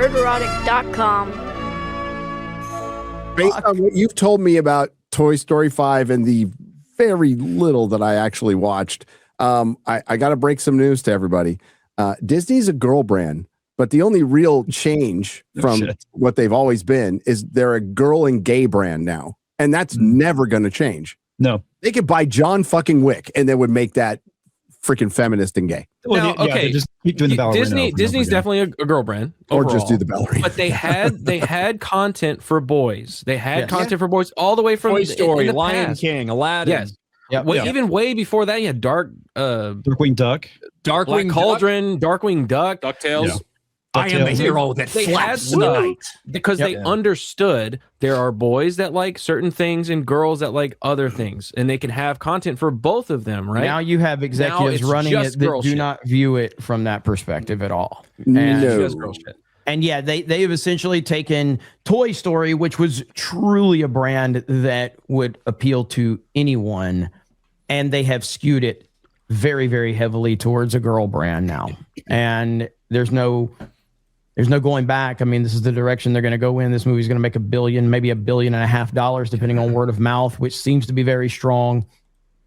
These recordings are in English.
nerdrotic.com. Based on what you've told me about Toy Story 5 and the very little that I actually watched, I got to break some news to everybody. Disney's a girl brand, but the only real change from what they've always been is they're a girl and gay brand now. And that's never going to change. No. They could buy John fucking Wick and they would make that freaking feminist and gay. Now, okay, just keep doing the ballerina Disney's definitely a girl brand, or overall. just do the ballerina. But they had content for boys. They had content for boys all the way from Toy Story, in the Lion past. King, Aladdin. Yes. Even way before that, you had Darkwing Duck, Black Cauldron, Darkwing Duck, DuckTales. I am the hero that flaps in the night. Because they understood there are boys that like certain things and girls that like other things, and they can have content for both of them, right? Now you have executives running it that do not view it from that perspective at all. And yeah, they have essentially taken Toy Story, which was truly a brand that would appeal to anyone, and they have skewed it very, very heavily towards a girl brand now. And there's no going back. I mean, this is the direction they're going to go in. This movie's going to make $1 billion, maybe $1.5 billion, depending on word of mouth, which seems to be very strong.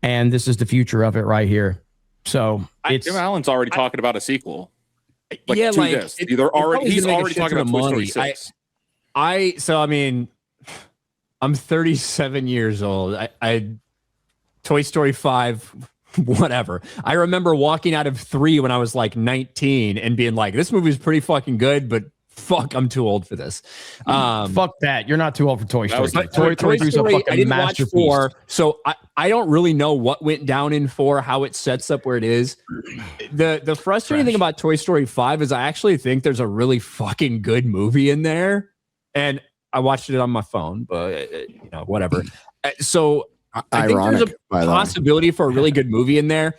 And this is the future of it right here. So Tim Allen's already talking about a sequel. He's already talking about Toy Story 6. I mean, I'm 37 years old. I Toy Story 5, whatever. I remember walking out of 3 when I was like 19 and being like, this movie is pretty fucking good, but fuck, I'm too old for this. Fuck that. You're not too old for Toy Story. Toy Story, I didn't watch 4, so I don't really know what went down in 4, how it sets up where it is. The frustrating thing about Toy Story 5 is I actually think there's a really fucking good movie in there, and I watched it on my phone, but whatever. So I think there's a possibility for a really good movie in there.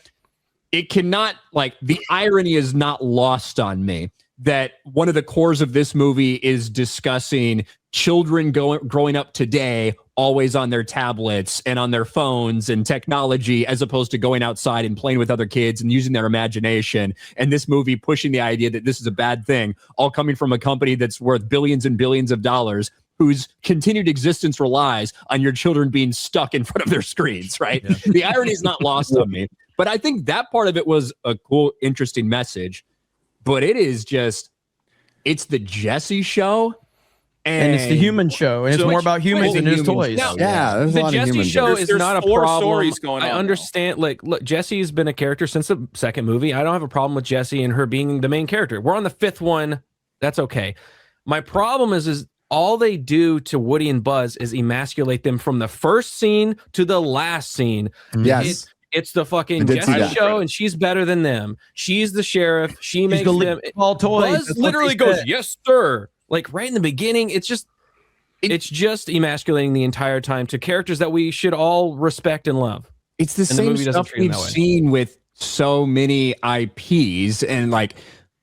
It cannot, the irony is not lost on me that one of the cores of this movie is discussing children growing up today, always on their tablets and on their phones and technology, as opposed to going outside and playing with other kids and using their imagination. And this movie pushing the idea that this is a bad thing, all coming from a company that's worth billions and billions of dollars, whose continued existence relies on your children being stuck in front of their screens, right? Yeah. The irony is not lost on me. But I think that part of it was a cool, interesting message. But it is just, it's the Jessie show. And it's the human show. And it's more about humans than it is toys. Now, there's a lot the of Jessie show is not a 4 problem. stories going on. I understand. Look, Jessie's been a character since the second movie. I don't have a problem with Jessie and her being the main character. We're on the 5th one. That's okay. My problem is all they do to Woody and Buzz is emasculate them from the first scene to the last scene. Yes. It's the fucking Jessie show, and she's better than them. She's the sheriff. She makes them all toys. Buzz literally goes, "Yes, sir." Like right in the beginning, it's just emasculating the entire time to characters that we should all respect and love. It's the same stuff we've seen with so many IPs, and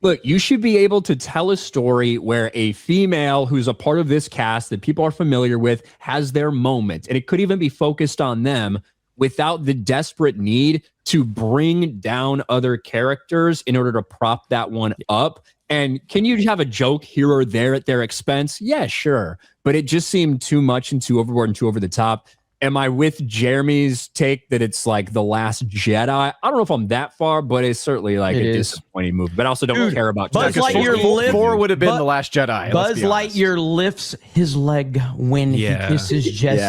look, you should be able to tell a story where a female who's a part of this cast that people are familiar with has their moment, and it could even be focused on them without the desperate need to bring down other characters in order to prop that one up. And can you have a joke here or there at their expense? Yeah, sure. But it just seemed too much and too overboard and too over the top. Am I with Jeremy's take that it's like The Last Jedi? I don't know if I'm that far, but it's certainly a disappointing movie. But I also don't care about Buzz Lightyear. 4 would have been The Last Jedi. Buzz Lightyear lifts his leg when he kisses Jessie.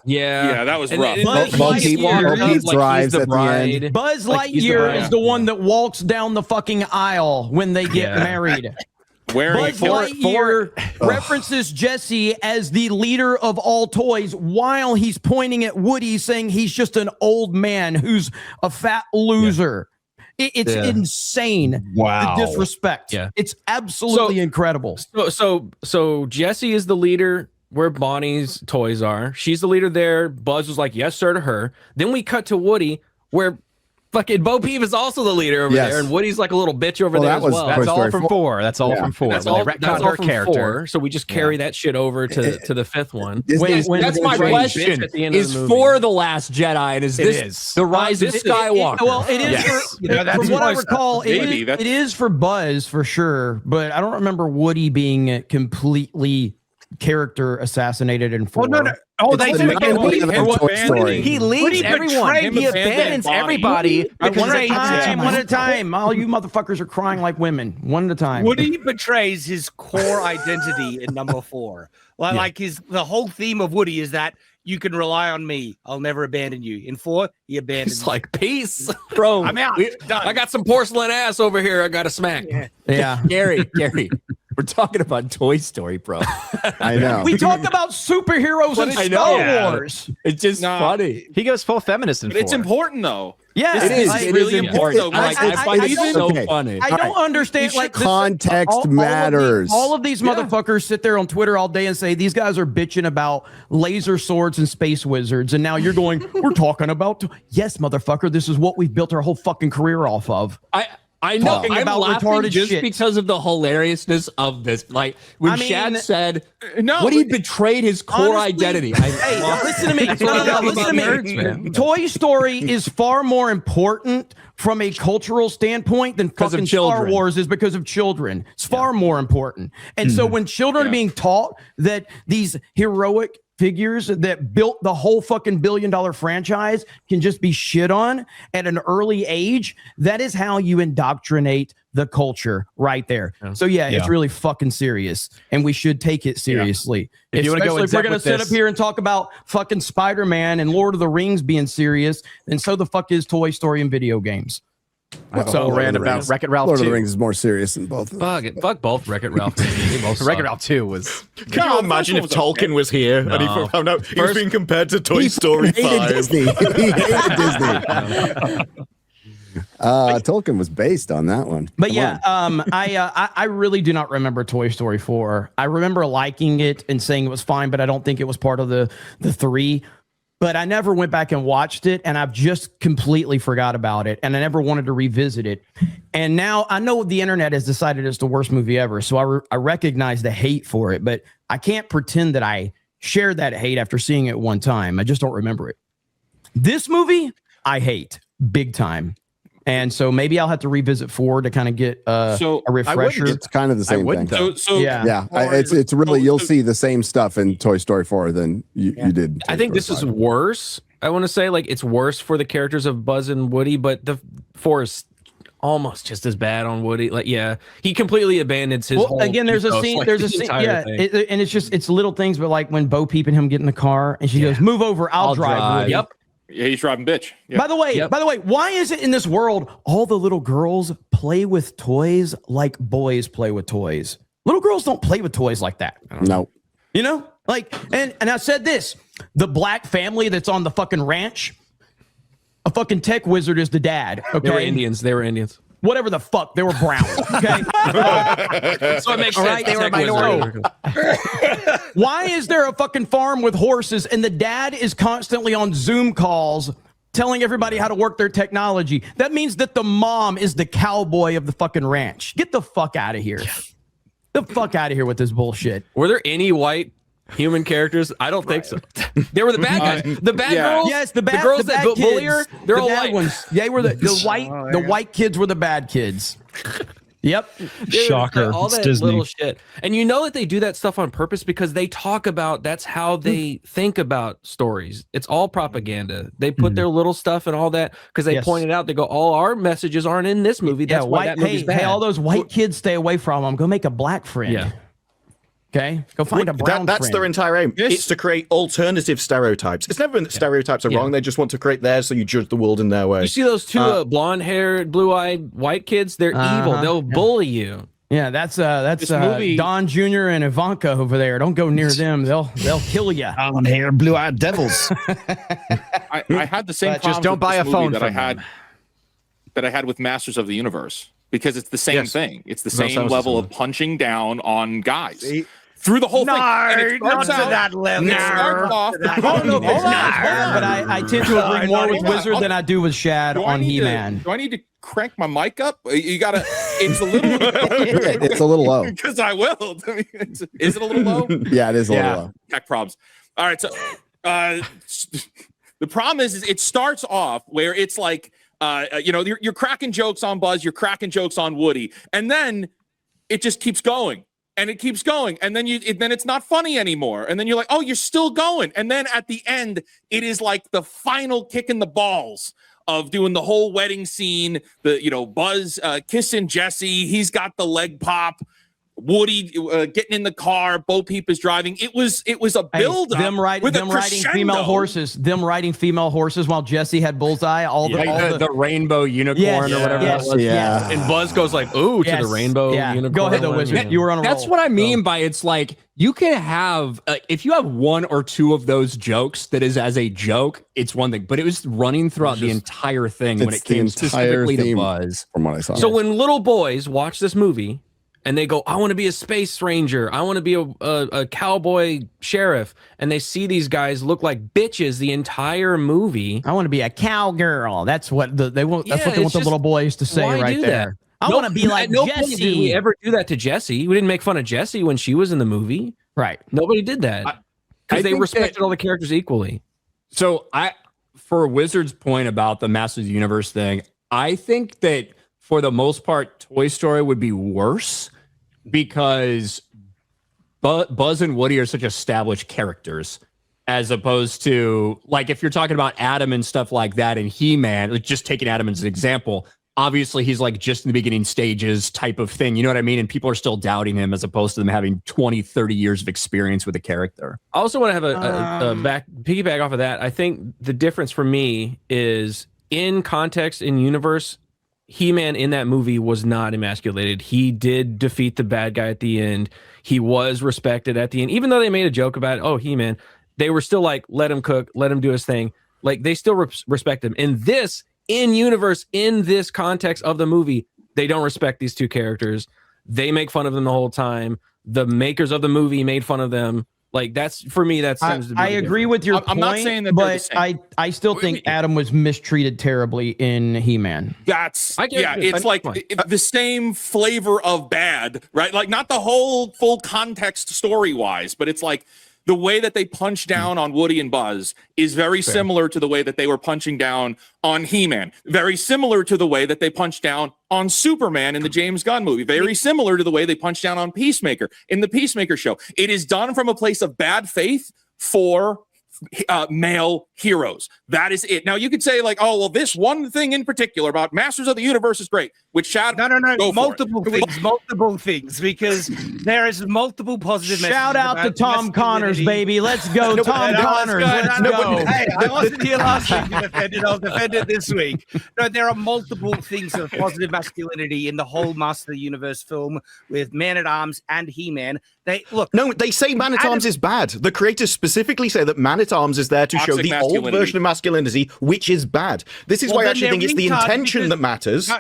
Yeah, that was rough. Buzz Lightyear drives at the end. Buzz Lightyear is the one that walks down the fucking aisle when they get married. Buzz Lightyear references Jessie as the leader of all toys while he's pointing at Woody saying he's just an old man who's a fat loser. It's insane. Wow. The disrespect. Yeah. It's absolutely incredible. So Jessie is the leader where Bonnie's toys are. She's the leader there. Buzz was like, "Yes, sir," to her. Then we cut to Woody where Fucking Bo Peep is also the leader over there, and Woody's like a little bitch over there as well. That's all from 4. That's all from 4. That's all her from character. 4, so we just carry that shit over to the 5th one. Wait, that's my question. Is 4 the Last Jedi, and is this the Rise of Skywalker? Well, it is. From what I recall, it is for Buzz for sure, but I don't remember Woody being completely character assassinated in 4. No. Oh, they did it. He leaves everyone. He abandons everybody. One at a time. All you motherfuckers are crying like women. One at a time. Woody betrays his core identity in number 4. Like the whole theme of Woody is that you can rely on me. I'll never abandon you. In 4, he abandons. He's like, peace, bro. I'm out. Done. I got some porcelain ass over here. I got to smack. Yeah. Gary. We're talking about Toy Story, bro. I know. We talk about superheroes and Star Wars. It's just funny. He goes full feminist in 4. It's important though. Yeah, it is. It is important. I find it so funny. I don't understand. Like context matters. All of these motherfuckers sit there on Twitter all day and say these guys are bitching about laser swords and space wizards, and now you're going, we're talking about. Yes, motherfucker. This is what we've built our whole fucking career off of. I know. I'm about laughing just shit. because of the hilariousness of this. Like when Shad said, Woody betrayed his core identity. Hey, listen to me. Listen to me. Toy Story is far more important from a cultural standpoint than fucking Star Wars is because of children. It's far more important. And so when children are being taught that these heroic figures that built the whole fucking $1 billion franchise can just be shit on at an early age, that is how you indoctrinate the culture right there. So it's really fucking serious, and we should take it seriously. If you want to go, if we're gonna sit up here and talk about fucking Spider-Man and Lord of the Rings being serious, then so the fuck is Toy Story and video games. So ran about Wreck-It Ralph 2. Lord of the Rings is more serious than both. Fuck both Wreck-It Ralph. Wreck-It Ralph 2 was. Can you imagine if Tolkien was here and he found out he was being compared to Toy Story 5? Disney. He hated Disney. Tolkien was based on that one. But I really do not remember Toy Story 4. I remember liking it and saying it was fine, but I don't think it was part of the 3. But I never went back and watched it, and I've just completely forgot about it, and I never wanted to revisit it. And now I know the internet has decided it's the worst movie ever, so I recognize the hate for it, but I can't pretend that I shared that hate after seeing it one time. I just don't remember it. This movie, I hate big time. And so maybe I'll have to revisit 4 to kind of get a refresher. It's kind of the same thing. It's really, you'll see the same stuff in Toy Story 4 than you did. I think this is worse. I want to say like it's worse for the characters of Buzz and Woody, but the 4 is almost just as bad on Woody. Like, he completely abandons his whole again, there's a scene, and it's little things, but like when Bo Peep and him get in the car and she goes, move over, I'll drive. Woody. Yep. Yeah, he's driving bitch. Yep. By the way, why is it in this world all the little girls play with toys like boys play with toys? Little girls don't play with toys like that. No. You know? Like, and I said this, the black family that's on the fucking ranch, a fucking tech wizard is the dad. Okay. They were Indians. Whatever the fuck, they were brown. Okay. So it makes sense. They were minority. Why is there a fucking farm with horses and the dad is constantly on Zoom calls telling everybody how to work their technology? That means that the mom is the cowboy of the fucking ranch. Get the fuck out of here. The fuck out of here with this bullshit. Were there any white human characters? I don't think so. They were the bad guys. The bad girls. Yes, the girls that bully her. They're all white ones. They were the white kids were the bad kids. Yep. Shocker. All that Disney. little shit. And you know that they do that stuff on purpose because they talk about that's how they think about stories. It's all propaganda. They put their little stuff and all that because they pointed out, they go, all our messages aren't in this movie. That's why that movie's bad. Hey, all those white kids, stay away from them. Go make a black friend. Yeah. Okay, go find a brown That's friend. their entire aim. It's to create alternative stereotypes. It's never been that stereotypes are wrong. They just want to create theirs, so you judge the world in their way. You see those two blonde-haired, blue-eyed white kids? They're evil. They'll bully you. Yeah, that's Don Jr. and Ivanka over there. Don't go near them. They'll kill you. Blonde-haired, blue-eyed devils. I had the same problem just don't buy a phone that I had with Masters of the Universe. Because it's the same thing. It's the same level of punching down on guys. through the whole thing. And it not starts to that level. It starts off. Hold on. But I tend to agree more with Wizard than I do with Shad on He-Man. Do I need to crank my mic up? You gotta. It's a little. It's a little low. Because I will. I mean, is it a little low? Yeah, it is a little low. Tech problems. All right. So the problem is it starts off where it's like, you're cracking jokes on Buzz, you're cracking jokes on Woody, and then it just keeps going. And it keeps going, and then then it's not funny anymore. And then you're like, oh, you're still going. And then at the end, it is like the final kick in the balls of doing the whole wedding scene. Buzz kissing Jesse. He's got the leg pop. Woody getting in the car. Bo Peep is driving. It was a build up. Them riding female horses. Them riding female horses while Jesse had bullseye. The rainbow unicorn or whatever that was. Yeah. And Buzz goes like, "Ooh," to the rainbow unicorn. Go ahead, though, Wizard. You were on a roll. That's what I mean by it's like you can have if you have one or two of those jokes that is as a joke, it's one thing. But it was running throughout the entire thing when it came specifically to Buzz. From what I saw. So when little boys watch this movie. And they go, I want to be a space ranger. I want to be a cowboy sheriff. And they see these guys look like bitches the entire movie. I want to be a cowgirl. That's what they want. That's what they want the little boys to say right there. I want to be like Jesse. Did we ever do that to Jesse? We didn't make fun of Jesse when she was in the movie. Right. Nobody did that. Because they respected all the characters equally. So for Wizard's point about the Masters of the Universe thing, I think that for the most part, Toy Story would be worse because Buzz and Woody are such established characters as opposed to, like, if you're talking about Adam and stuff like that and He-Man, like just taking Adam as an example, obviously he's like just in the beginning stages type of thing. You know what I mean? And people are still doubting him as opposed to them having 20, 30 years of experience with a character. I also want to have a piggyback off of that. I think the difference for me is in context, in universe, He-Man in that movie was not emasculated. He did defeat the bad guy at the end. He was respected at the end. Even though they made a joke about, oh, He-Man, they were still like, let him cook, let him do his thing. Like, they still respect him. In this, in universe, in this context of the movie, they don't respect these two characters. They make fun of them the whole time. The makers of the movie made fun of them. Like, that's, for me, that seems to be I agree with your point, I'm not saying that but I still think Adam was mistreated terribly in He-Man. It's like the same flavor of bad, right? Like, not the whole full context story-wise, but it's like the way that they punch down on Woody and Buzz is very similar to the way that they were punching down on He-Man. Very similar to the way that they punched down on Superman in the James Gunn movie. Very similar to the way they punched down on Peacemaker in the Peacemaker show. It is done from a place of bad faith for male heroes. That is it. Now you could say like, oh, well, this one thing in particular about Masters of the Universe is great. Which Shad, no, multiple things, because there is multiple positive. Shout out to Tom Connors, baby. Let's go, Tom Connors. Let's go. Hey, I wasn't here last week to defend it. I'll defend it this week. No, there are multiple things of positive masculinity in the whole Master of the Universe film with Man-at-Arms and He-Man. They say Man-at-Arms is bad. The creators specifically say that Man-at-Arms is there to show the old version of masculinity, which is bad. This is why I actually think it's the intention that matters.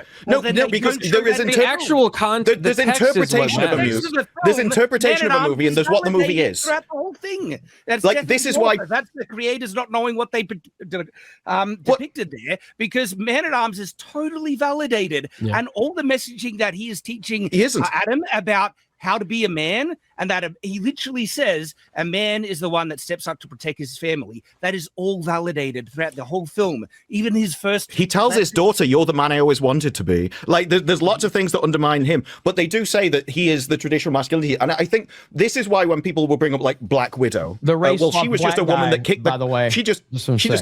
Because there is the actual content. There's interpretation of a movie. There's interpretation of a movie, and there's what the movie is. Throughout the whole thing. That's like this is why that's the creators not knowing what they depicted there, because Man-at-Arms is totally validated, and all the messaging that he is teaching Adam about how to be a man, and that he literally says a man is the one that steps up to protect his family. That is all validated throughout the whole film. Even his first... He tells his daughter, you're the man I always wanted to be. Like, there's lots of things that undermine him, but they do say that he is the traditional masculinity. And I think this is why when people will bring up, like, Black Widow... The race she was just a woman that kicked... By the way, she just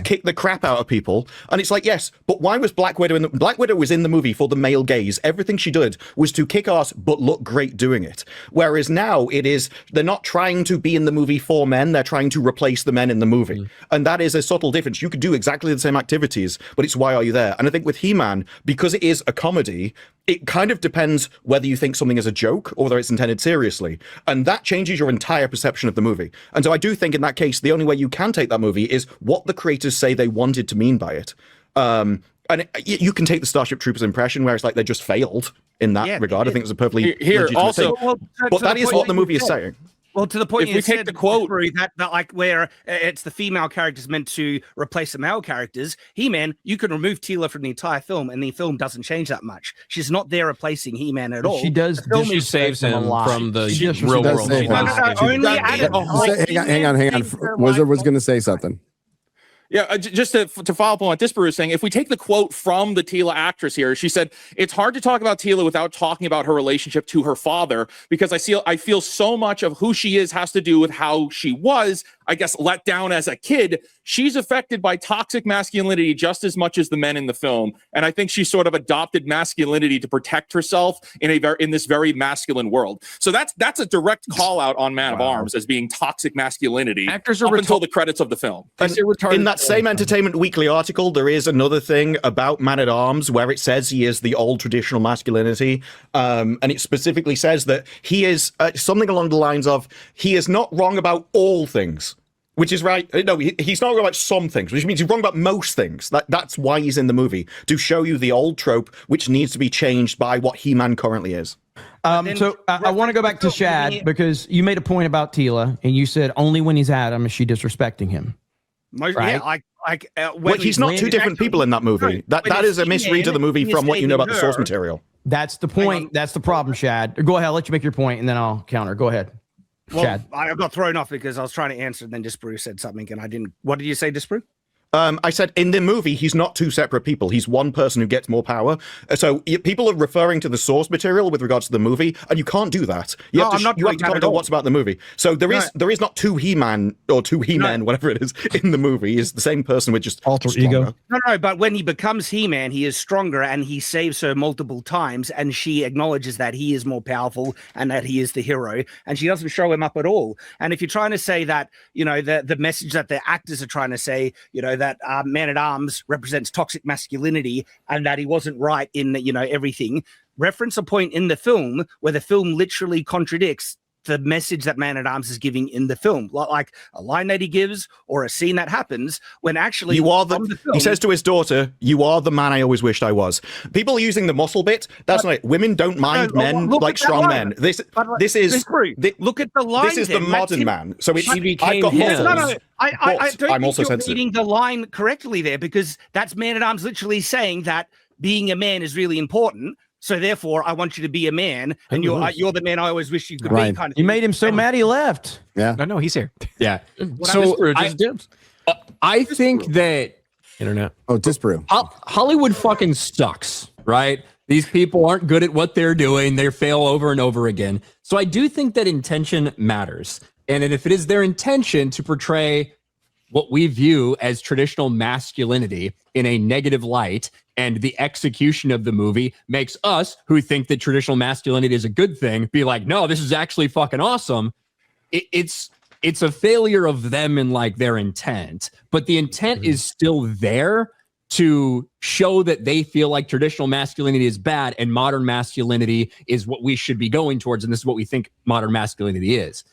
kicked the crap out of people. And it's like, yes, but why was Black Widow... Black Widow was in the movie for the male gaze. Everything she did was to kick ass, but look great doing it. Whereas now it is, they're not trying to be in the movie for men, they're trying to replace the men in the movie. And that is a subtle difference. You could do exactly the same activities, but it's why are you there? And I think with He-Man, because it is a comedy, it kind of depends whether you think something is a joke or whether it's intended seriously. And that changes your entire perception of the movie. And so I do think in that case, the only way you can take that movie is what the creators say they wanted to mean by it. And you can take the Starship Troopers impression where it's like they just failed in that regard. I think it was a perfectly legitimate thing. But that is what the movie is saying. Well, to the point if we take the quote that like where it's the female characters meant to replace the male characters, He-Man, you can remove Teela from the entire film, and the film doesn't change that much. She's not there replacing He-Man at all. She does. She saves him from the real world. Hang on. Wizard was going to say something. Yeah, just to follow up on what Disparu is saying, if we take the quote from the Teela actress here, she said, "It's hard to talk about Teela without talking about her relationship to her father, because I feel so much of who she is has to do with how she was, I guess, let down as a kid. She's affected by toxic masculinity just as much as the men in the film, and I think she sort of adopted masculinity to protect herself in this very masculine world." So that's a direct call out on Man of Arms as being toxic masculinity. Actors are up until the credits of the film. In that same Entertainment Weekly article, there is another thing about Man at Arms where it says he is the old traditional masculinity, and it specifically says that he is something along the lines of he is not wrong about all things. Which is right. No, he's not wrong about some things, which means he's wrong about most things. That's why he's in the movie, to show you the old trope, which needs to be changed by what He-Man currently is. So I want to go back to Shad, because you made a point about Teela, and you said only when he's Adam is she disrespecting him. Right? Yeah, well, he's not two different people in that movie. That is a misread of the movie from what you know about the source material. That's the point. That's the problem, Shad. Go ahead. I'll let you make your point, and then I'll counter. Go ahead. Well, Chad. I got thrown off because I was trying to answer, and then Disparu said something, and I didn't. What did you say, Disparu? I said in the movie, he's not two separate people. He's one person who gets more power. So people are referring to the source material with regards to the movie, and you can't do that. You have to comment on what's about the movie. So there is not two He-Man or two He-Men, whatever it is, in the movie. It's the same person with just alter ego. No, but when he becomes He-Man, he is stronger, and he saves her multiple times, and she acknowledges that he is more powerful and that he is the hero, and she doesn't show him up at all. And if you're trying to say that, the message that the actors are trying to say, that Man at Arms represents toxic masculinity and that he wasn't right in everything, reference a point in the film where the film literally contradicts the message that Man at Arms is giving in the film, like a line that he gives or a scene that happens when actually he says to his daughter, "You are the man I always wished I was." People are using the muscle bit. That's right. Women don't mind men like strong men. This is look at the line. This is the modern man. So he became him. I don't think you're reading the line correctly there, because that's Man at Arms literally saying that being a man is really important. So therefore, I want you to be a man, and you're the man I always wish you could be. Kind of you made him so mad he left. Yeah. No, he's here. Yeah. So I think that internet. Oh, Disparu. Hollywood fucking sucks, right? These people aren't good at what they're doing. They fail over and over again. So I do think that intention matters. And if it is their intention to portray what we view as traditional masculinity in a negative light, and the execution of the movie makes us, who think that traditional masculinity is a good thing, be like, no, this is actually fucking awesome. It's a failure of them in like their intent, but the intent is still there to show that they feel like traditional masculinity is bad and modern masculinity is what we should be going towards, and this is what we think modern masculinity is.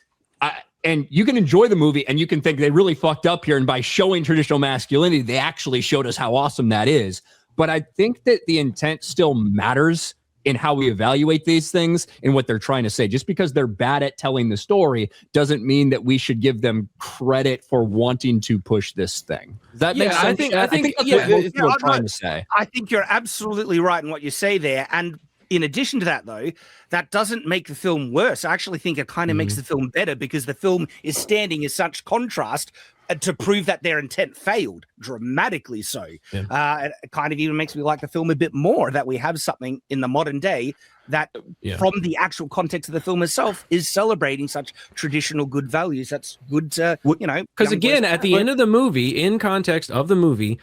And you can enjoy the movie and you can think they really fucked up here, and by showing traditional masculinity, they actually showed us how awesome that is. But I think that the intent still matters in how we evaluate these things and what they're trying to say. Just because they're bad at telling the story doesn't mean that we should give them credit for wanting to push this thing. Does that make sense? I think that's what most people are trying to say. I think you're absolutely right in what you say there. And in addition to that, though, that doesn't make the film worse. I actually think it kind of makes the film better, because the film is standing in such contrast to prove that their intent failed dramatically. So it kind of even makes me like the film a bit more, that we have something in the modern day that from the actual context of the film itself is celebrating such traditional good values. That's good to, because again, at the end of the movie, in context of the movie,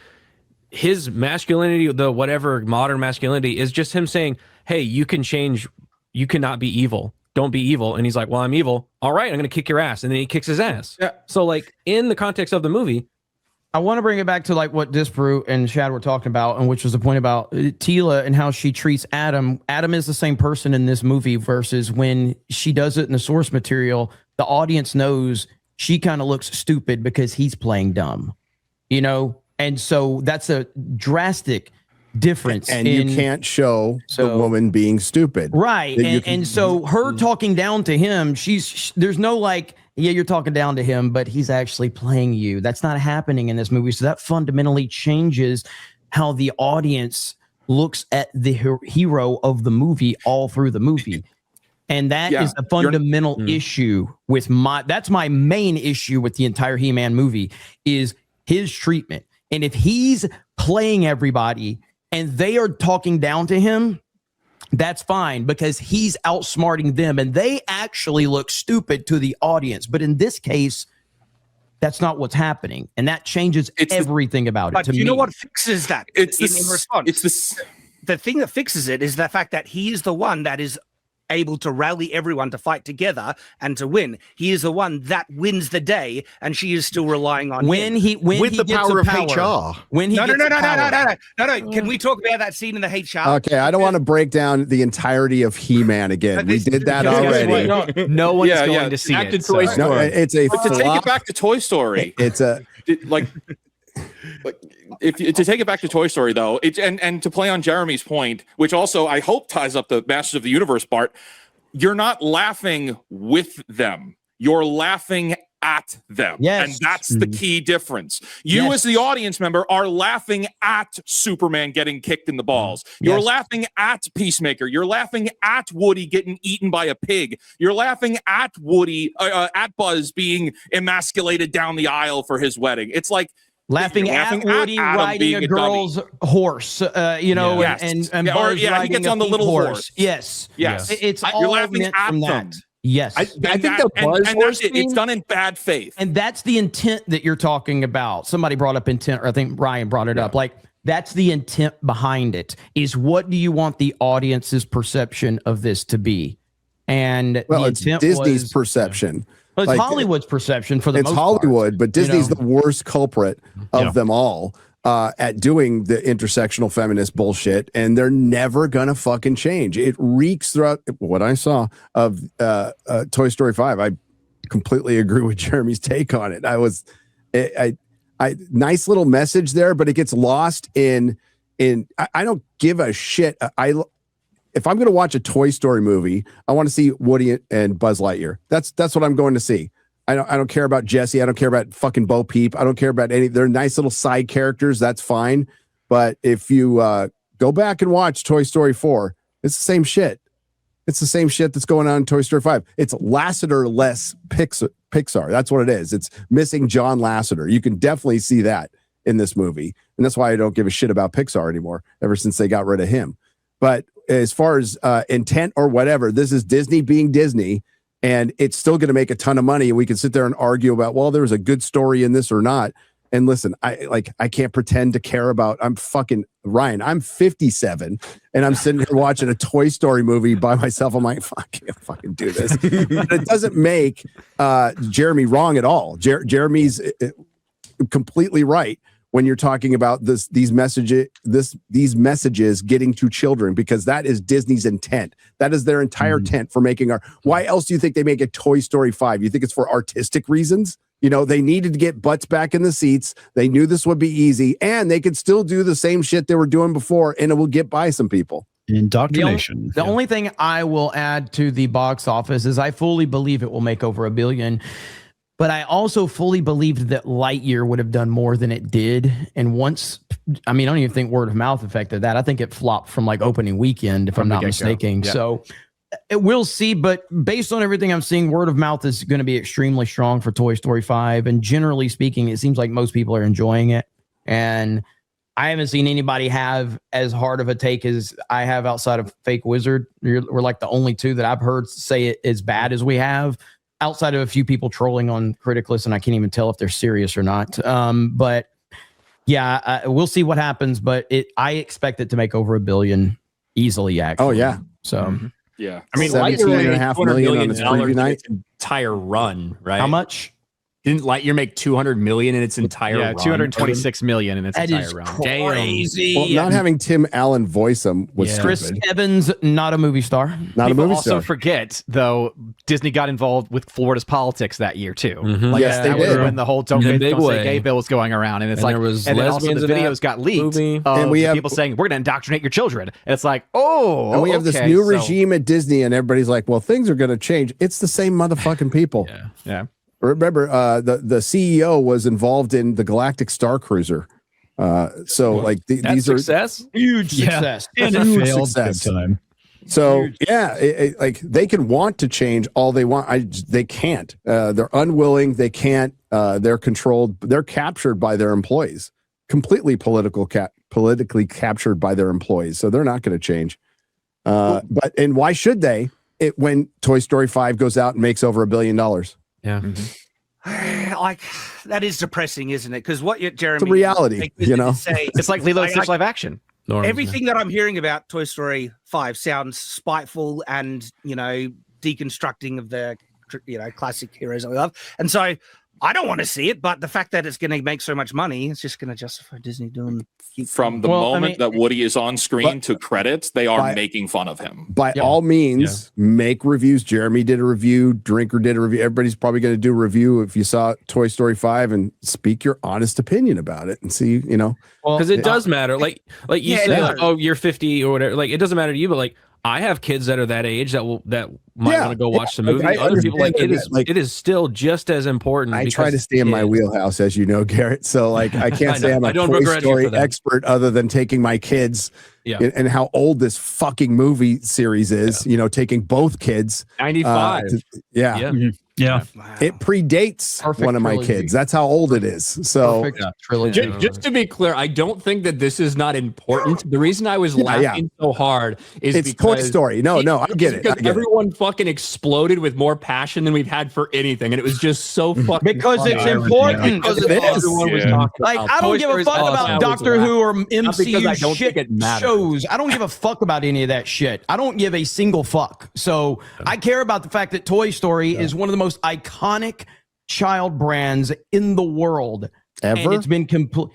his masculinity, the whatever modern masculinity, is just him saying, hey, you can change, you cannot be evil. Don't be evil. And he's like, well, I'm evil. All right, I'm going to kick your ass. And then he kicks his ass. Yeah. So like in the context of the movie, I want to bring it back to like what Disparu and Shad were talking about, and which was the point about Teela and how she treats Adam. Adam is the same person in this movie versus when she does it in the source material, the audience knows she kind of looks stupid because he's playing dumb, And so that's a drastic difference. And you can't show the woman being stupid. Right. And so her talking down to him, there's no like, yeah, you're talking down to him, but he's actually playing you. That's not happening in this movie. So that fundamentally changes how the audience looks at the hero of the movie all through the movie. And that is a fundamental issue with that's my main issue with the entire He-Man movie is his treatment. And if he's playing everybody and they are talking down to him, that's fine because he's outsmarting them and they actually look stupid to the audience. But in this case, that's not what's happening. And that changes everything about it. But you know what fixes that? In response. The thing that fixes it is the fact that he is the one that is able to rally everyone to fight together and to win. He is the one that wins the day, and she is still relying on him. With the power of HR. No. Can we talk about that scene in the HR? Okay, I don't want to break down the entirety of He-Man again. We did that already. No one's going to see it. Toy Story. No, it's a to take it back to Toy Story. It's a like. To take it back to Toy Story, though, and to play on Jeremy's point, which also I hope ties up the Masters of the Universe part, you're not laughing with them. You're laughing at them. Yes. And that's the key difference. You as the audience member are laughing at Superman getting kicked in the balls. You're laughing at Peacemaker. You're laughing at Woody getting eaten by a pig. You're laughing at at Buzz being emasculated down the aisle for his wedding. It's like laughing at Woody riding a girl's horse, and Buzz he gets on the little horse. Yes. It's all you're laughing meant at from them. that. Yes, I think the Buzz horse it's done in bad faith, and that's the intent that you're talking about. Somebody brought up intent, or I think Ryan brought it up. Like that's the intent behind it. Is what do you want the audience's perception of this to be? And it's Disney's perception. Well, it's Hollywood's perception for the most part. It's Hollywood, but Disney's the worst culprit of them all at doing the intersectional feminist bullshit, and they're never gonna fucking change. It reeks throughout what I saw of Toy Story 5. I completely agree with Jeremy's take on it. I nice little message there, but it gets lost in I don't give a shit. If I'm going to watch a Toy Story movie, I want to see Woody and Buzz Lightyear. That's what I'm going to see. I don't care about Jesse. I don't care about fucking Bo Peep. I don't care about any. They're nice little side characters. That's fine. But if you go back and watch Toy Story 4, it's the same shit. It's the same shit that's going on in Toy Story 5. It's Lasseter-less Pixar. That's what it is. It's missing John Lasseter. You can definitely see that in this movie. And that's why I don't give a shit about Pixar anymore, ever since they got rid of him. But as far as intent or whatever, this is Disney being Disney, and it's still going to make a ton of money. And we can sit there and argue about, well, there was a good story in this or not. And listen, I can't pretend to care about. I'm fucking Ryan. I'm 57, and I'm sitting here watching a Toy Story movie by myself. I'm like, fuck, I can't fucking do this. But it doesn't make Jeremy wrong at all. Jeremy's completely right when you're talking about these messages getting to children, because that is Disney's intent. That is their entire intent for making why else do you think they make a Toy Story 5? You think it's for artistic reasons? You know, they needed to get butts back in the seats. They knew this would be easy, and they could still do the same shit they were doing before, and it will get by some people. Indoctrination. The only thing I will add to the box office is I fully believe it will make over $1 billion. But I also fully believed that Lightyear would have done more than it did. And I don't even think word of mouth affected that. I think it flopped from like opening weekend, if I'm not mistaken. Yeah. So we'll see. But based on everything I'm seeing, word of mouth is going to be extremely strong for Toy Story 5. And generally speaking, it seems like most people are enjoying it. And I haven't seen anybody have as hard of a take as I have outside of Fake Wizard. We're like the only two that I've heard say it as bad as we have, outside of a few people trolling on Criticlist, and I can't even tell if they're serious or not. But yeah, we'll see what happens. But I expect it to make over $1 billion easily. Actually, oh yeah. So yeah, I mean, $17.5 million on its preview night. Entire run, right? How much? Didn't Lightyear make 200 million in its entire run? 226 million in its entire run. Crazy. Well, not having Tim Allen voice him was Chris stupid. Evans, not a movie star. Not a movie star. Also forget though, Disney got involved with Florida's politics that year too. Like, yes, they did. When the whole "Don't Say Gay" bill was going around, and it's like, there was and then also lesbians the in videos got leaked, and we have people saying we're going to indoctrinate your children. And it's like, oh, and we have this new regime at Disney, and everybody's like, well, things are going to change. It's the same motherfucking people. Yeah. Remember, the CEO was involved in the Galactic Star Cruiser. So like these are Huge success. And huge success. So like they can want to change all they want. They can't. They're unwilling. They can't. They're controlled. They're captured by their employees. Completely politically captured by their employees. So they're not going to change. And why should they? When Toy Story 5 goes out and makes over $1 billion. Yeah. Like that is depressing, isn't it? Because what Jeremy, it's a reality, you know. It's like Lilo & Stitch live action. Everything that I'm hearing about Toy Story 5 sounds spiteful and, you know, deconstructing of the, you know, classic heroes that we love. And so I don't want to see it, but the fact that it's going to make so much money, it's just going to justify Disney doing. From the moment that Woody is on screen to credits, they are making fun of him. By all means, make reviews. Jeremy did a review. Drinker did a review. Everybody's probably going to do a review if you saw Toy Story 5 and speak your honest opinion about it and see, you know. Because it does matter. Like you say, like, oh, you're 50 or whatever. Like, it doesn't matter to you, but like, I have kids that are that age that might want to go watch the movie. Other people it is still just as important. I try to stay in my wheelhouse, as you know, Garrett. So like I can't say I'm a Toy Story expert other than taking my kids and how old this fucking movie series is. You know, taking both kids. 95. Yeah. It predates one of my kids. That's how old it is. So just to be clear, I don't think that this is not important. The reason I was laughing so hard is it's because Toy Story. No, I get it. Because everyone fucking exploded with more passion than we've had for anything, and it was just so fucking because it's important. Because everyone was talking like I don't give a fuck about Doctor Who or MCU shit shows. I don't give a fuck about any of that shit. I don't give a single fuck. So I care about the fact that Toy Story is one of the most iconic child brands in the world ever. And it's been complete.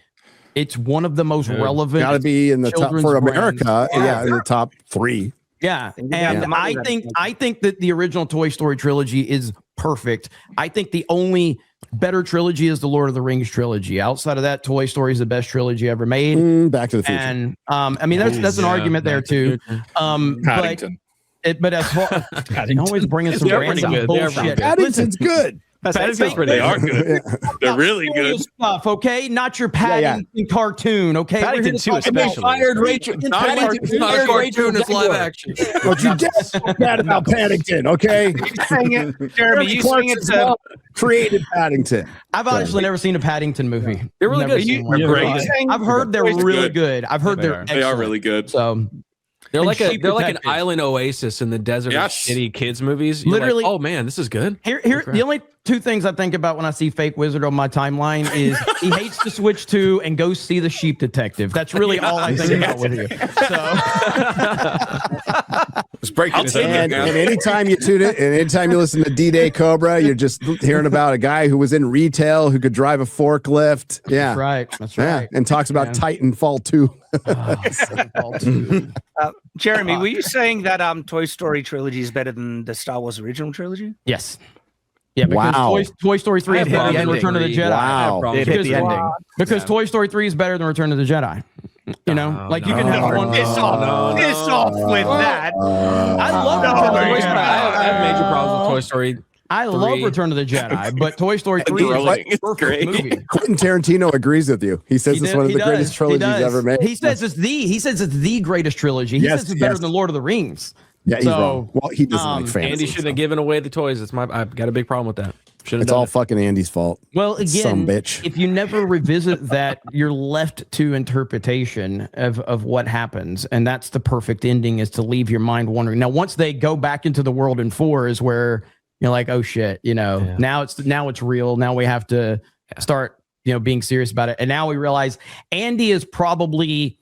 It's one of the most relevant. Got to be in the top for America. In the top 3. Yeah, and I think that the original Toy Story trilogy is perfect. I think the only better trilogy is the Lord of the Rings trilogy. Outside of that, Toy Story is the best trilogy ever made. Back to the Future. And I mean that's an argument there too. But as far always bringing some random bullshit. Paddington's good. They are good. They're really good stuff. Okay, not your Paddington cartoon. Okay, Paddington 2 especially. Fired Rachel. It's not a cartoon. It's live action. But you just bad about Paddington. Okay, Jeremy, you saying it's created Paddington. I've honestly never seen a Paddington movie. They're really good. I've heard they're really good. I've heard they are really good. So. They're like an island oasis in the desert of shitty kids movies. You're literally, like, oh man, this is good. Here, the only 2 things I think about when I see Fake Wizard on my timeline is he hates to switch to and go see the Sheep Detective. That's really all I think about with you. So it's breaking. And anytime you tune it, and anytime you listen to D-Day Cobra, you're just hearing about a guy who was in retail who could drive a forklift. Yeah, that's right. And talks about Titanfall 2. Jeremy, were you saying that Toy Story trilogy is better than the Star Wars original trilogy? Yes. Yeah, because Toy Story 3 is better than Return of the Jedi. Wow. It hit the ending. Because Toy Story 3 is better than Return of the Jedi. You know, you can have one. Piss off with that. I love Return of the Jedi. I have major problems with Toy Story. I love Return of the Jedi, but Toy Story 3 is a perfect movie. Quentin Tarantino agrees with you. He says it's one of the greatest trilogies ever made. He says it's the greatest trilogy. He says it's better than Lord of the Rings. Yeah, he's wrong. Well, he doesn't like fantasy. Andy shouldn't have given away the toys. I've got a big problem with that. It's all fucking Andy's fault. Well, again, if you never revisit that, you're left to interpretation of what happens, and that's the perfect ending, is to leave your mind wondering. Now, once they go back into the world in 4 is where you're like, oh shit, now it's real. Now we have to start, being serious about it. And now we realize Andy is probably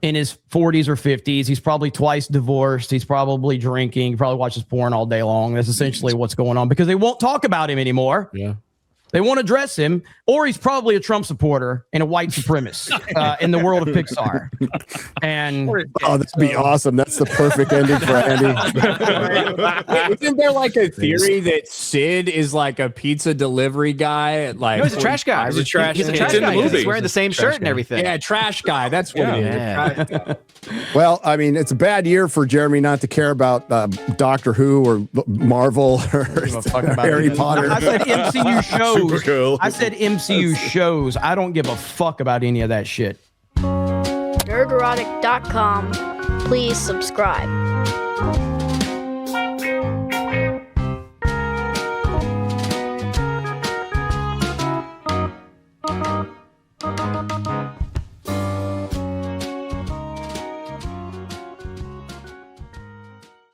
in his 40s or 50s. He's probably twice divorced. He's probably drinking. He probably watches porn all day long. That's essentially what's going on because they won't talk about him anymore. Yeah. They won't address him, or he's probably a Trump supporter and a white supremacist in the world of Pixar. And that'd be awesome. That's the perfect ending for Andy. Isn't there like a theory that Sid is like a pizza delivery guy? Like, no, he's a trash guy. He's a trash guy. He's wearing the same shirt and everything. Yeah, trash guy. That's what it is. Well, I mean, it's a bad year for Jeremy not to care about Doctor Who or Marvel or Harry Potter. I said MCU shows. Supergirl. I said MCU shows. I don't give a fuck about any of that shit. Nerderotic.com. Please subscribe.